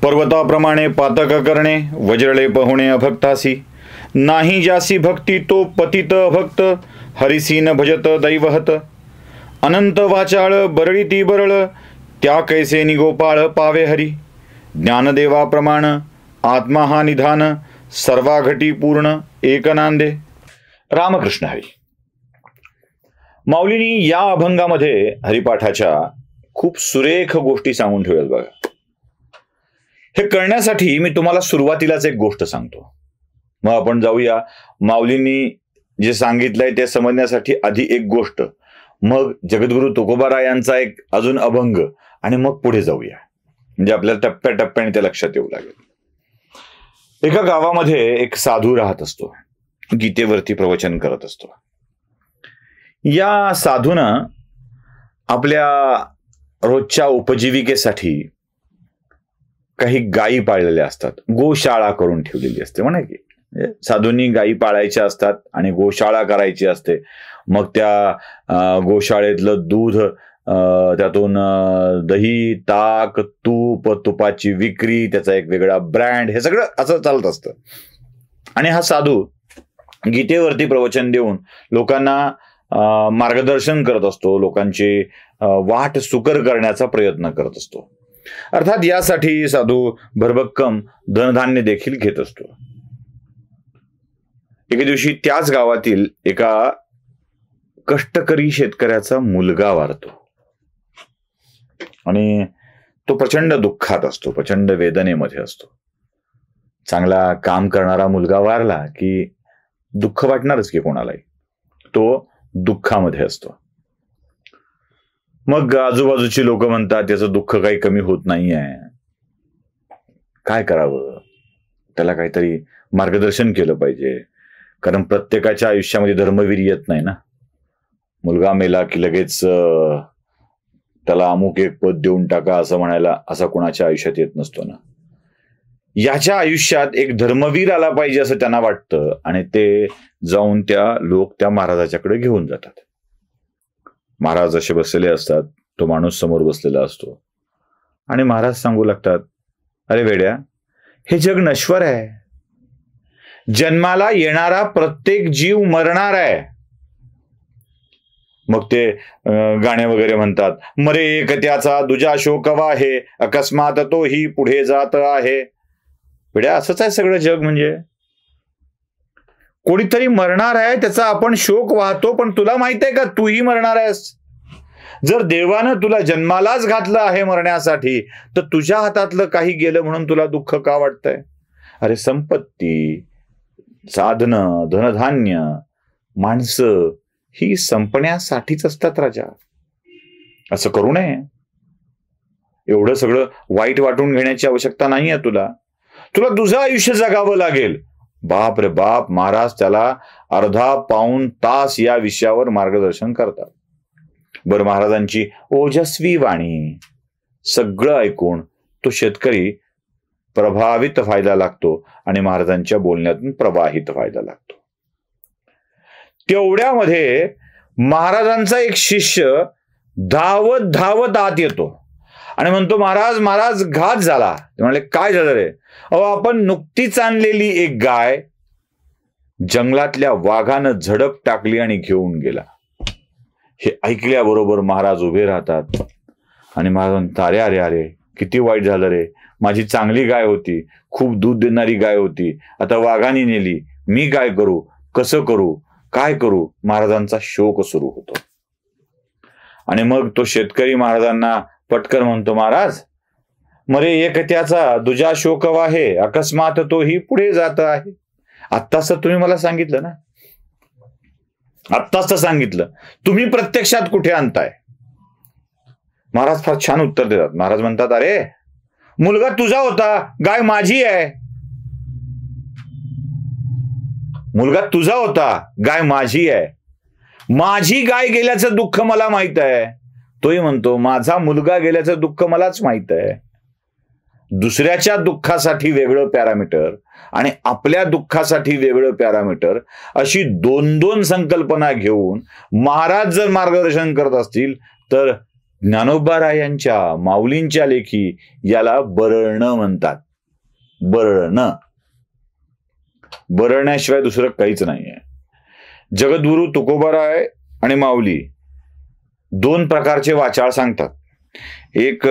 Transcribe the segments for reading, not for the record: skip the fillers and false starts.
पर्वताप्रमाणे पातक करणे, वज्रलेप होणे अभक्तासी. नाही जासी भक्ती तो पतित अभक्त, हरिसी न भजत दैवहत. अनंत वाचाळ बरळी ती बरळ, त्या कैसे निगोपाळ पावे हरी. ज्ञानदेवाप्रमाण आत्मा हा निधान, सर्वाघटी पूर्ण एक नांदे. रामकृष्ण हरी. माऊलींनी या अभंगामध्ये हरिपाठाच्या खूप सुरेख गोष्टी सांगून ठेवल्यात बघा. हे करण्यासाठी मी तुम्हाला सुरुवातीलाच एक गोष्ट सांगतो, मग आपण जाऊया माऊलींनी जे सांगितलंय ते समजण्यासाठी. आधी एक गोष्ट, मग जगद्गुरु तुकोबाराय यांचा एक अजून अभंग, आणि मग पुढे जाऊया, म्हणजे आपल्याला टप्प्याटप्प्याने ते लक्षात येऊ लागेल. एका गावामध्ये एक साधू राहत असतो, गीतेवरती प्रवचन करत असतो. या साधूनं आपल्या रोजच्या उपजीविकेसाठी काही गायी पाळलेल्या असतात, गोशाळा करून ठेवलेली असते म्हणा की. साधूंनी गायी पाळायच्या असतात आणि गोशाळा करायची असते. मग त्या गोशाळेतलं दूध, त्यातून दही, ताक, तूप, तुपाची विक्री, त्याचा एक वेगळा ब्रँड, हे सगळं असं चालत असतं. आणि हा साधू गीतेवरती प्रवचन देऊन लोकांना मार्गदर्शन करत असतो, लोकांची वाट सुकर करण्याचा प्रयत्न करत असतो. अर्थात यासाठी साधू भरभक्कम धनधान्य देखील घेत असतो. एके दिवशी त्याच गावातील एका कष्टकरी शेतकऱ्याचा मुलगा वारतो आणि तो प्रचंड दुःखात असतो, प्रचंड वेदनेमध्ये असतो. चांगला काम करणारा मुलगा वारला की दुःख वाटणारच की कोणालाही. तो दुःखामध्ये असतो. मग आजूबाजूची लोक म्हणतात त्याचं दुःख काही कमी होत नाहीये, काय करावं, त्याला काहीतरी मार्गदर्शन केलं पाहिजे. कारण प्रत्येकाच्या आयुष्यामध्ये धर्मवीर येत नाही ना. मुलगा मेला की लगेच त्याला अमुक एक पद देऊन टाका असं म्हणायला असा कोणाच्या आयुष्यात येत नसतो ना. याच्या आयुष्यात एक धर्मवीर आला पाहिजे असं त्यांना वाटतं, आणि ते जाऊन लोक त्या महाराजाच्याकडे घेऊन जातात. महाराज असे बसलेले असतात, तो माणूस समोर बसलेला असतो, आणि महाराज सांगू लागतात, अरे वेड्या, हे जग नश्वर आहे. जन्माला येणारा प्रत्येक जीव मरणार आहे. मग ते गाणे वगैरे म्हणतात, मरे एक त्याचा दुजा शोकवा आहे, अकस्मात तो ही पुढे जात आहे. वेड्या, असंच आहे सगळं जग. म्हणजे कोणीतरी मरणार आहे, त्याचा आपण शोक वाहतो, पण तुला माहित आहे का तूही मरणार आहेस. जर देवानं तुला जन्मालाच घातलं आहे मरण्यासाठी, तर तुझ्या हातातलं काही गेलं म्हणून तुला दुःख का वाटतंय. अरे संपत्ती, साधनं, धनधान्य, माणसं ही संपण्यासाठीच असतात राजा. असं करू नये. एवढं सगळं वाईट वाटून घेण्याची आवश्यकता नाहीये तुला. तुला तुझं आयुष्य जगावं लागेल. बाप रे बाप, महाराज त्याला अर्धा पाऊण तास या विषयावर मार्गदर्शन करतात. बरं, महाराजांची ओजस्वी वाणी सगळं ऐकून तो शेतकरी प्रभावित व्हायला लागतो आणि महाराजांच्या बोलण्यातून प्रवाहित व्हायला लागतो. तेवढ्यामध्ये महाराजांचा एक शिष्य धावत धावत आत येतो आणि म्हणतो, महाराज महाराज घात झाला. ते म्हणाले, काय झालं रे. अहो, आपण नुकतीच आणलेली एक गाय जंगलातल्या वाघानं झडप टाकली आणि घेऊन गेला. हे ऐकल्याबरोबर महाराज उभे राहतात आणि महाराज म्हणतात, अरे अरे अरे, किती वाईट झालं रे. माझी चांगली गाय होती, खूप दूध देणारी गाय होती, आता वाघाने नेली. मी काय करू, कसं करू, काय करू. महाराजांचा शोक सुरू होतो. आणि मग तो शेतकरी महाराजांना पटकन म्हणतो, महाराज, मरे एक त्याचा दुजा शोक आहे, अकस्मात तो ही पुढे जात आहे. आत्ताच तुम्ही मला सांगितलं ना, आत्ताच सांगितलं. तुम्ही प्रत्यक्षात कुठे आणताय. महाराज फार छान उत्तर देतात. महाराज म्हणतात, अरे मुलगा तुझा होता, गाय माझी आहे. मुलगा तुझा होता, गाय माझी आहे. माझी गाय गेल्याचं दुःख मला माहित आहे. तोही म्हणतो, माझा मुलगा गेल्याचं दुःख मलाच माहित आहे. दुसऱ्याच्या दुःखासाठी वेगळं पॅरामीटर आणि आपल्या दुःखासाठी वेगळं पॅरामीटर, अशी दोन दोन संकल्पना घेऊन महाराज जर मार्गदर्शन करत असतील तर ज्ञानोबारायांच्या माऊलींच्या लेखी याला बरळणं म्हणतात. बरळणं, बरळण्याशिवाय दुसरं काहीच नाहीये. जगद्गुरु तुकोबाराय आणि माऊली दोन प्रकारचे वाचाळ सांगतात. एक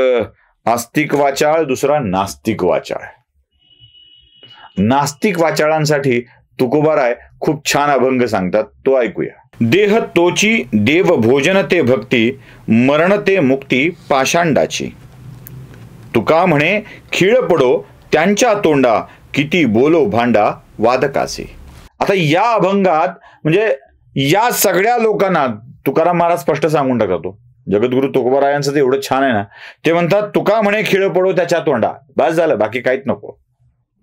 आस्तिक वाचाळ, दुसरा नास्तिक वाचाळ. नास्तिक वाचाळांसाठी तुकोबाराय खूप छान अभंग सांगतात, तो ऐकूया. देह तोची देव भोजन ते भक्ती, मरण ते मुक्ती पाषांडाची. तुका म्हणे खीळ पडो त्यांच्या तोंडा, किती बोलो भांडा वादकाचे. आता या अभंगात म्हणजे या सगळ्या लोकांना तुकाराम महाराज स्पष्ट सांगून टाकतो. जगद्गुरु तुकोबारायांचं ते एवढं छान आहे ना, ते म्हणतात तुका म्हणे खीळ पडो त्याच्या तोंडा, बस झालं, बाकी काहीच नको.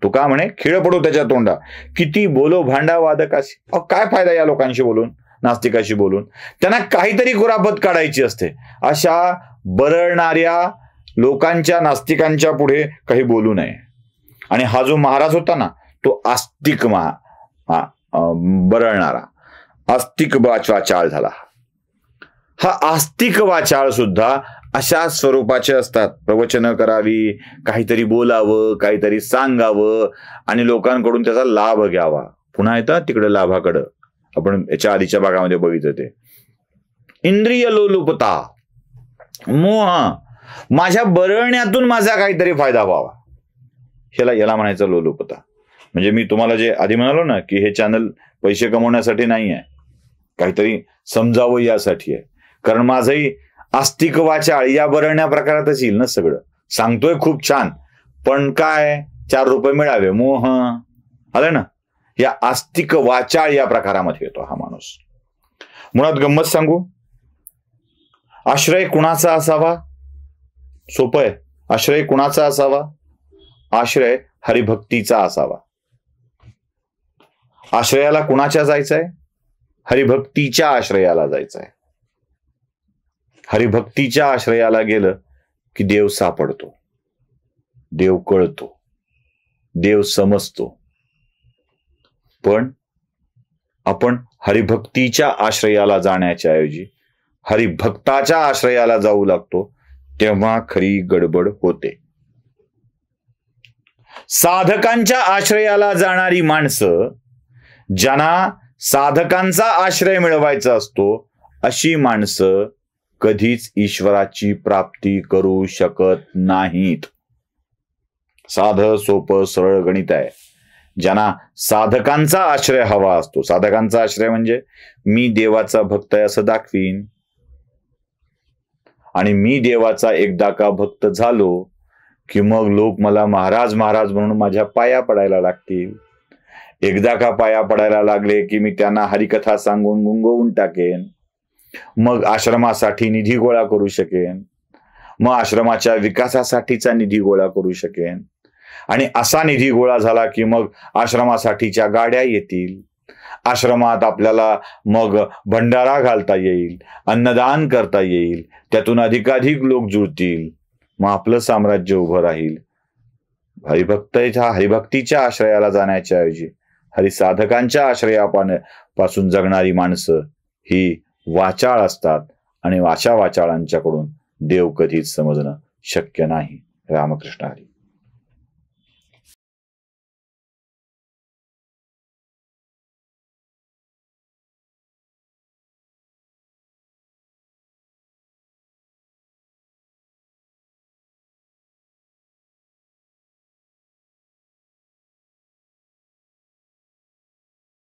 तुका म्हणे खीळ पडो त्याच्या तोंडा, किती बोलो भांडा वादकाशी. काय फायदा या लोकांशी बोलून, नास्तिकाशी बोलून? त्यांना काहीतरी कुरापत काढायची असते. अशा बरळणाऱ्या लोकांच्या, नास्तिकांच्या पुढे काही बोलू नये. आणि हा जो महाराज होता ना, तो आस्तिक बरळणारा आस्तिक वाचाळ झाला. हा आस्तिक वाचाळ सुद्धा अशा स्वरूपाचे असतात. प्रवचन करावी, काहीतरी बोलावं, काहीतरी सांगावं आणि लोकांकडून त्याचा लाभ घ्यावा. पुन्हा येतात तिकडे लाभाकडं. आपण याच्या आधीच्या भागामध्ये बघितलं ते इंद्रिय लोलुपता, मोह, माझ्या बरळण्यातून माझा काहीतरी फायदा व्हावा, याला म्हणायचं लोलुपता. म्हणजे मी तुम्हाला जे आधी म्हणालो ना की हे चॅनल पैसे कमवण्यासाठी नाही आहे, काहीतरी समजावं यासाठी आहे. कारण माझंही आस्तिक वाचाळ या बरळण्या प्रकारातच येईल ना सगळं. सांगतोय खूप छान, पण काय 4 रुपये मिळावे, मोह आलं ना, या आस्तिक वाचाळ या प्रकारामध्ये येतो हा माणूस. मुळात गंमत सांगू, आश्रय कुणाचा असावा? सोपं आहे. आश्रय कुणाचा असावा? आश्रय हरिभक्तीचा असावा. आश्रयाला कुणाच्या जायचंय? हरिभक्तीच्या आश्रयाला जायचंय. हरिभक्तीच्या आश्रयाला गेलं की देव सापडतो, देव कळतो, देव समजतो. पण आपण हरिभक्तीच्या आश्रयाला जाण्याच्या ऐवजी हरिभक्ताच्या आश्रयाला जाऊ लागतो, तेव्हा खरी गडबड होते. साधकांच्या आश्रयाला जाणारी माणसं, ज्यांना साधकांचा आश्रय मिळवायचा असतो, अशी माणसं कधीच ईश्वराची प्राप्ती करू शकत नाहीत. साधं सोपं सरळ गणित आहे. ज्यांना साधकांचा आश्रय हवा असतो, साधकांचा आश्रय म्हणजे मी देवाचा भक्त आहे असं दाखवीन, आणि मी देवाचा एकदा का भक्त झालो की मग लोक मला महाराज महाराज म्हणून माझ्या पाया पडायला लागतील. एकदा का पाया पडायला लागले की मी त्यांना हरिकथा सांगून गुंगवून टाकेन. मग आश्रमासाठी निधी गोळा करू शकेन, मग आश्रमाच्या विकासासाठीचा निधी गोळा करू शकेन, आणि असा निधी गोळा झाला की मग आश्रमासाठीच्या गाड्या येतील, आश्रमात आपल्याला मग भंडारा घालता येईल, अन्नदान करता येईल, त्यातून अधिकाधिक लोक जुळतील, मग आपलं साम्राज्य उभं राहील. हरिभक्तीच्या आश्रयाला जाण्याच्या ऐवजी हरिसाधकांच्या आश्रयापासून जगणारी माणसं ही वाचाळ असतात, आणि अशा वाचाळांच्याकडून देव कधीच समजणं शक्य नाही. रामकृष्ण हरी.